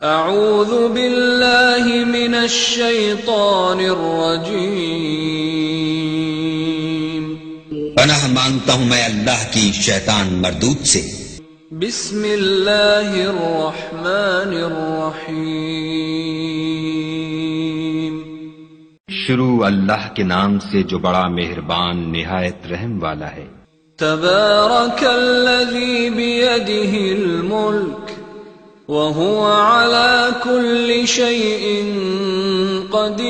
اعوذ باللہ من الشیطان الرجیم، پناہ مانگتا ہوں میں اللہ کی شیطان مردود سے۔ بسم اللہ الرحمن الرحیم، شروع اللہ کے نام سے جو بڑا مہربان نہایت رحم والا ہے۔ تبارک الذی بیدہ الملک وَهُوَ عَلَى كُلِّ شَيْءٍ قَدِيرٌ،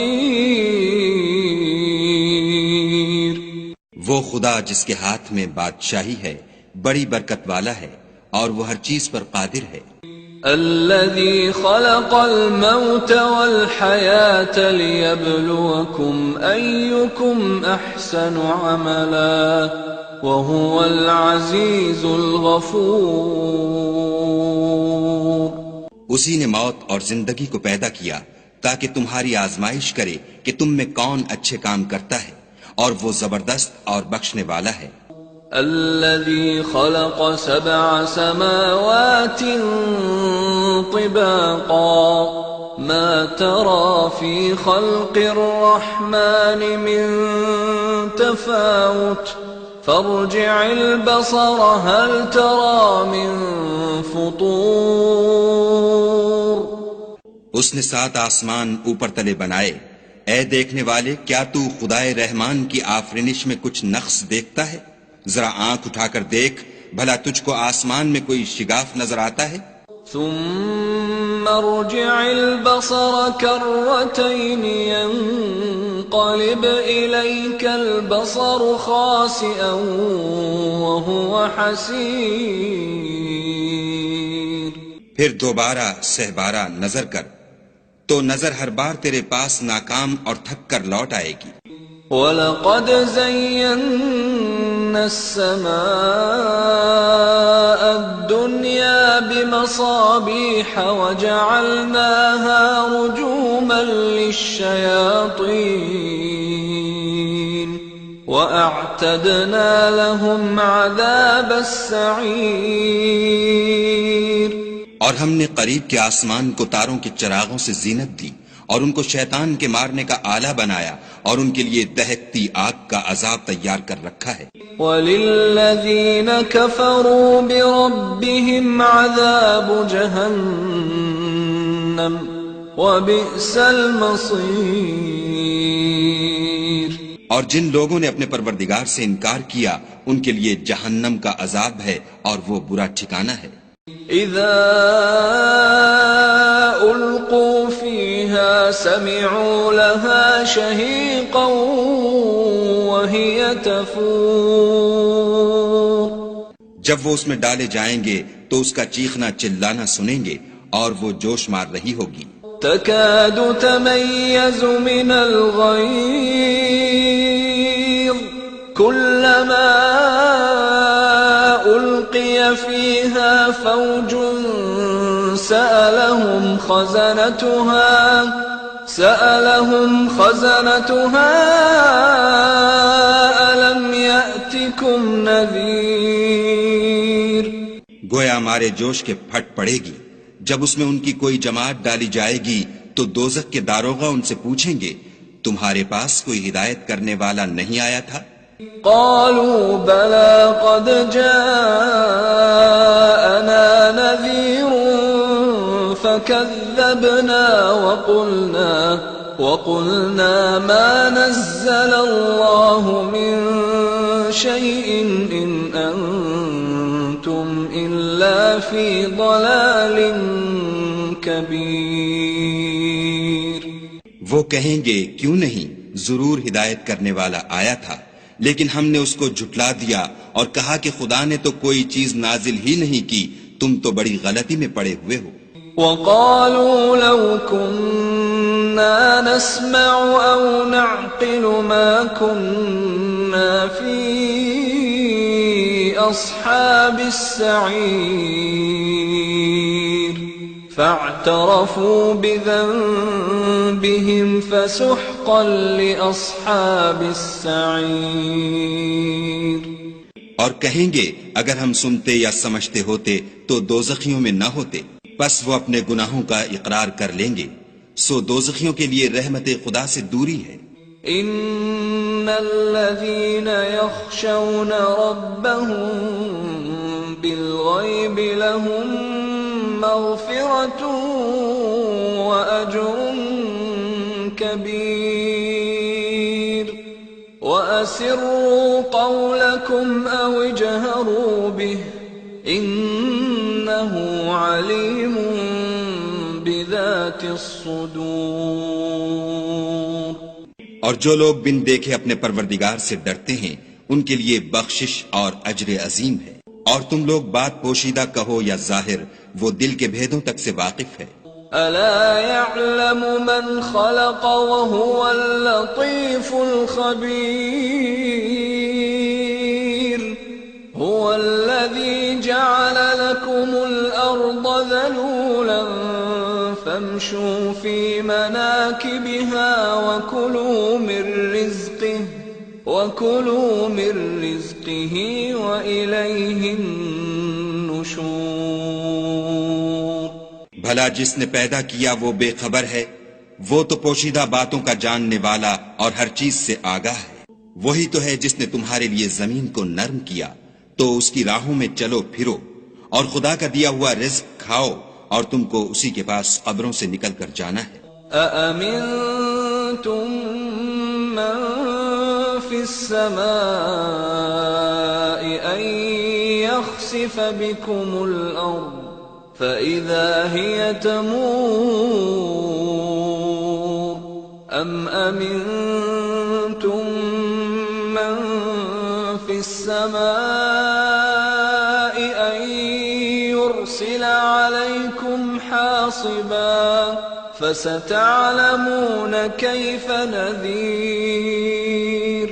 وہ خدا جس کے ہاتھ میں بادشاہی ہے بڑی برکت والا ہے اور وہ ہر چیز پر قادر ہے۔ الذي خلق الموت والحياة ليبلوكم أيكم أحسن عملا وهو العزيز الغفور، اسی نے موت اور زندگی کو پیدا کیا تاکہ تمہاری آزمائش کرے کہ تم میں کون اچھے کام کرتا ہے، اور وہ زبردست اور بخشنے والا ہے۔ الذي خلق 7 سماوات طباقا ما ترى في خلق الرحمن من تفاوت فارجع البصر هل ترى من فطور۔ اس نے 7 آسمان اوپر تلے بنائے، اے دیکھنے والے کیا تو خدائے رحمان کی آفرینش میں کچھ نقص دیکھتا ہے؟ ذرا آنکھ اٹھا کر دیکھ، بھلا تجھ کو آسمان میں کوئی شگاف نظر آتا ہے؟ ثم ارجع البصر كرتين ينقلب إليك البصر خاسئا وهو حسير، پھر دوبارہ سہبارہ نظر کر تو نظر ہر بار تیرے پاس ناکام اور تھک کر لوٹ آئے گی۔ وَلَقَدْ زَيَّنَّا السَّمَاءَ الدُّنْيَا بِمَصَابِيحَ وَجَعَلْنَاهَا رُجُومًا لِلشَّيَاطِينِ وَأَعْتَدْنَا لَهُمْ عَذَابَ السَّعِيرِ، اور ہم نے قریب کے آسمان کو تاروں کے چراغوں سے زینت دی اور ان کو شیطان کے مارنے کا آلہ بنایا، اور ان کے لیے دہکتی آگ کا عذاب تیار کر رکھا ہے۔ وَلِلَّذِينَ كَفَرُوا بِرَبِّهِمْ عَذَابُ جَهَنَّمَ وَبِئْسَ الْمَصِيرُ، اور جن لوگوں نے اپنے پروردگار سے انکار کیا ان کے لیے جہنم کا عذاب ہے اور وہ برا ٹھکانہ ہے۔ اذا القوا فيها سمعوا لها شهيقا وهي تفور، جب وہ اس میں ڈالے جائیں گے تو اس کا چیخنا چلانا سنیں گے اور وہ جوش مار رہی ہوگی۔ تكاد تميز من الغيظ كلما ألقي فيها فوج سألهم خزنتها ألم يأتكم نذير، گویا مارے جوش کے پھٹ پڑے گی۔ جب اس میں ان کی کوئی جماعت ڈالی جائے گی تو دوزخ کے داروغہ ان سے پوچھیں گے تمہارے پاس کوئی ہدایت کرنے والا نہیں آیا تھا؟ قالوا بلى قد جاءنا نذير فكذبنا وقلنا ما نزل الله من شيء إن أنتم إلا في ضلال كبير۔ وہ کہیں گے کیوں نہیں، ضرور ہدایت کرنے والا آیا تھا، لیکن ہم نے اس کو جھٹلا دیا اور کہا کہ خدا نے تو کوئی چیز نازل ہی نہیں کی، تم تو بڑی غلطی میں پڑے ہوئے ہو۔ وَقَالُوا لَوْ كُنَّا نَسْمَعُ أَوْ نَعْقِلُ مَا كُنَّا فِي أَصْحَابِ السَّعِيرِ فَاعْتَرَفُوا بِذَنبِهِمْ فَسُحْقًا لِأَصْحَابِ السَّعِيرِ، اور کہیں گے اگر ہم سنتے یا سمجھتے ہوتے تو دوزخیوں میں نہ ہوتے۔ پس وہ اپنے گناہوں کا اقرار کر لیں گے، سو دوزخیوں کے لیے رحمت خدا سے دوری ہے۔ ان الذين يخشون ربهم بالغيب لهم مغفرة واجر كبير واسروا قولكم او اجهروا به انه عليم بذات الصدور۔ اور جو لوگ بن دیکھے اپنے پروردگار سے ڈرتے ہیں ان کے لیے بخشش اور اجر عظیم ہے۔ اور تم لوگ بات پوشیدہ کہو یا ظاہر، وہ دل کے بھیدوں تک سے واقف ہے۔ الا يعلم من خلق وهو اللطيف الخبير هو الذي جعل لكم الارض ذلولا فامشوا في مناكبها وكلوا من رزقه وإليه النشور۔ بھلا جس نے پیدا کیا وہ بے خبر ہے؟ وہ تو پوشیدہ باتوں کا جاننے والا اور ہر چیز سے آگاہ ہے۔ وہی تو ہے جس نے تمہارے لیے زمین کو نرم کیا تو اس کی راہوں میں چلو پھرو، اور خدا کا دیا ہوا رزق کھاؤ، اور تم کو اسی کے پاس قبروں سے نکل کر جانا ہے۔ أأمنتم من في السماء أن يخسف بكم الأرض فإذا هي تمور أم أمنتم من في السماء أن يرسل عليكم حاصبا فستعلمون كيف نذير۔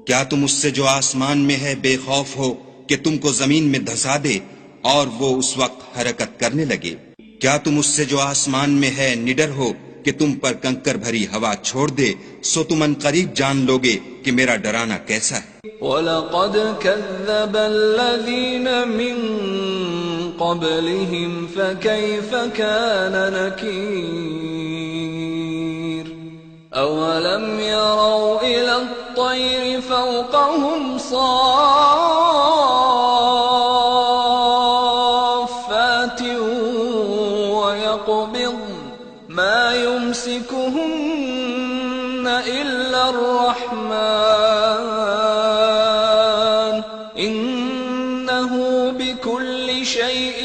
کیا تم اس سے جو آسمان میں ہے بے خوف ہو کہ تم کو زمین میں دھسا دے اور وہ اس وقت حرکت کرنے لگے؟ کیا تم اس سے جو آسمان میں ہے نڈر ہو کہ تم پر کنکر بھری ہوا چھوڑ دے؟ سو تم ان قریب جان لوگے کہ میرا ڈرانا کیسا ہے۔ وَلَقَدْ كَذَّبَ الَّذِينَ مِن قَبْلِهِمْ فَكَيْفَ كَانَ نَكِيرِ أَوَلَمْ يَرَوْا إِلَى الطَّيْرِ فَوْقَهُمْ صَافَّاتٍ وَيَقْبِضْنَ مَا يُمْسِكُهُنَّ إِلَّا الرَّحْمَنُ إِنَّهُ بِكُلِّ شَيْءٍ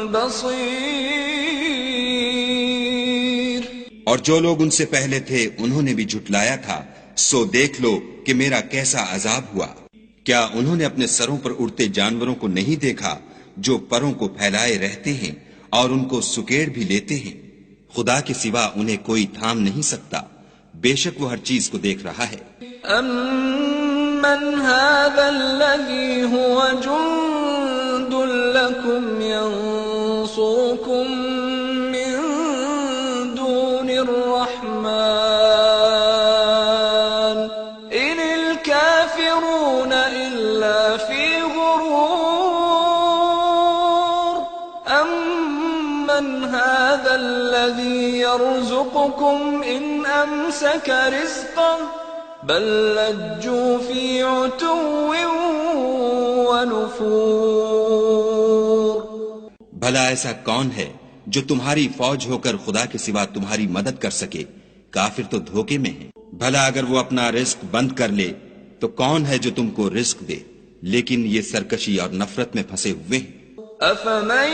بَصِيرٌ۔ اور جو لوگ ان سے پہلے تھے انہوں نے بھی جھٹلایا تھا، سو دیکھ لو کہ میرا کیسا عذاب ہوا۔ کیا انہوں نے اپنے سروں پر اڑتے جانوروں کو نہیں دیکھا جو پروں کو پھیلائے رہتے ہیں اور ان کو سکیڑ بھی لیتے ہیں؟ خدا کے سوا انہیں کوئی تھام نہیں سکتا، بے شک وہ ہر چیز کو دیکھ رہا ہے۔ أَمَّنْ هَذَا الَّذِي هُوَ جُندٌ لَكُمْ يَنصُرُكُم مِّن دُونِ الرَّحْمَنِ إِنِ الْكَافِرُونَ إِلَّا فِي غُرُورٍ أَمَّنْ هَذَا الَّذِي يَرْزُقُكُمْ إِنْ أَمْسَكَ رِزْقَهُ بل لجوا في عتو ونفور۔ بھلا ایسا کون ہے جو تمہاری فوج ہو کر خدا کے سوا تمہاری مدد کر سکے؟ کافر تو دھوکے میں ہیں۔ بھلا اگر وہ اپنا رزق بند کر لے تو کون ہے جو تم کو رزق دے؟ لیکن یہ سرکشی اور نفرت میں پھنسے ہوئے ہیں۔ أفمن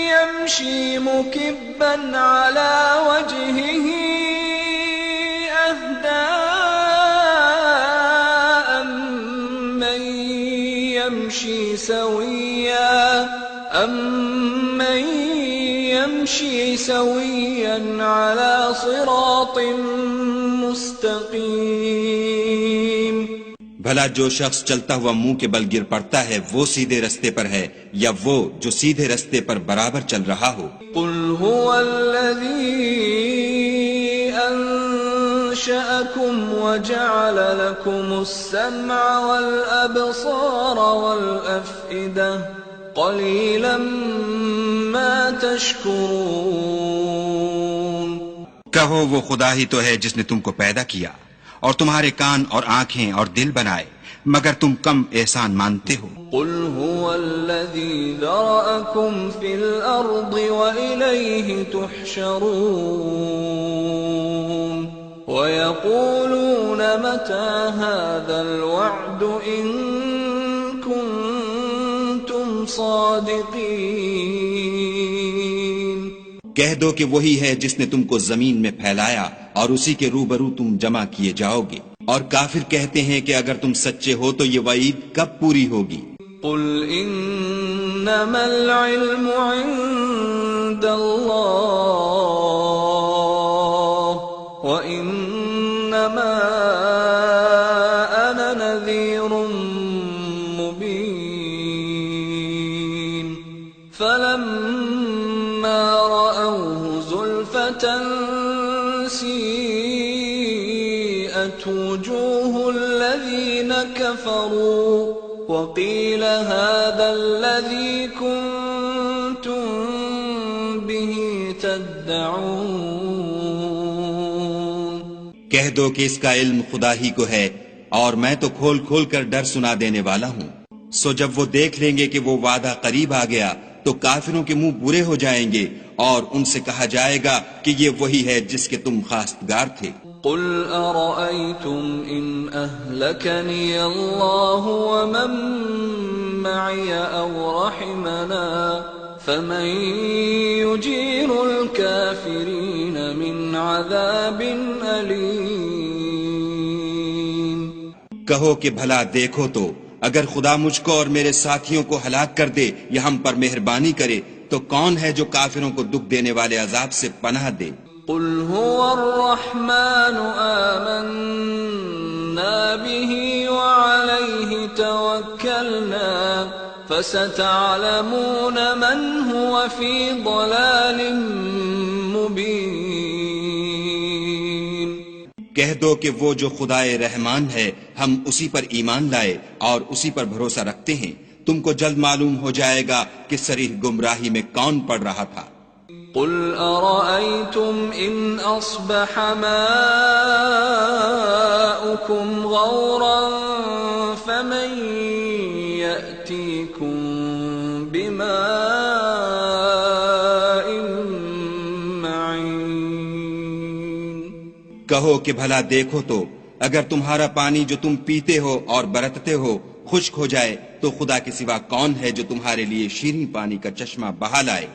يمشي مكبا على وجهه أهدى أمن يمشي سويا على صراط مستقيم۔ بھلا جو شخص چلتا ہوا منہ کے بل گر پڑتا ہے وہ سیدھے رستے پر ہے یا وہ جو سیدھے رستے پر برابر چل رہا ہو؟ قل هو الذي أنشأكم وجعل لكم السمع والأبصار والأفئدة قليلا ما تشكرون کہو وہ خدا ہی تو ہے جس نے تم کو پیدا کیا اور تمہارے کان اور آنکھیں اور دل بنائے، مگر تم کم احسان مانتے ہو۔ قل هو الذي ذرأكم في الأرض وإليه تحشرون ويقولون متى هذا الوعد إن كنتم صادقين۔ کہہ دو کہ وہی ہے جس نے تم کو زمین میں پھیلایا اور اسی کے روبرو تم جمع کیے جاؤ گے، اور کافر کہتے ہیں کہ اگر تم سچے ہو تو یہ وعید کب پوری ہوگی؟ قل انما العلم عند اللہ وانما انا نذیر مبین فلما رأوه زلفة سیئت وجوه الذین كفروا وقیل هذا الذی کنتم به تدعون۔ کہہ دو کہ اس کا علم خدا ہی کو ہے اور میں تو کھول کھول کر ڈر سنا دینے والا ہوں۔ سو جب وہ دیکھ لیں گے کہ وہ وعدہ قریب آ گیا تو کافروں کے منہ برے ہو جائیں گے اور ان سے کہا جائے گا کہ یہ وہی ہے جس کے تم خواستگار تھے۔ قل ارأيتم ان اهلكني الله ومن معي او رحمنا فمن يجير الكافرين من عذاب أليم۔ کہو کہ بھلا دیکھو تو اگر خدا مجھ کو اور میرے ساتھیوں کو ہلاک کر دے یا ہم پر مہربانی کرے تو کون ہے جو کافروں کو دکھ دینے والے عذاب سے پناہ دے؟ قل هو الرحمن آمنا به وعليه توكلنا فستعلمون من هو في ضلال مبين۔ کہہ دو کہ وہ جو خدائے رحمان ہے ہم اسی پر ایمان لائے اور اسی پر بھروسہ رکھتے ہیں، تم کو جلد معلوم ہو جائے گا کہ صریح گمراہی میں کون پڑ رہا تھا۔ قل أرأيتم إن أصبح ماؤكم غورا فمن يأتيكم بماء معين۔ کہو کہ بھلا دیکھو تو اگر تمہارا پانی جو تم پیتے ہو اور برتتے ہو خشک ہو جائے تو خدا کے سوا کون ہے جو تمہارے لیے شیریں پانی کا چشمہ بہا لائے؟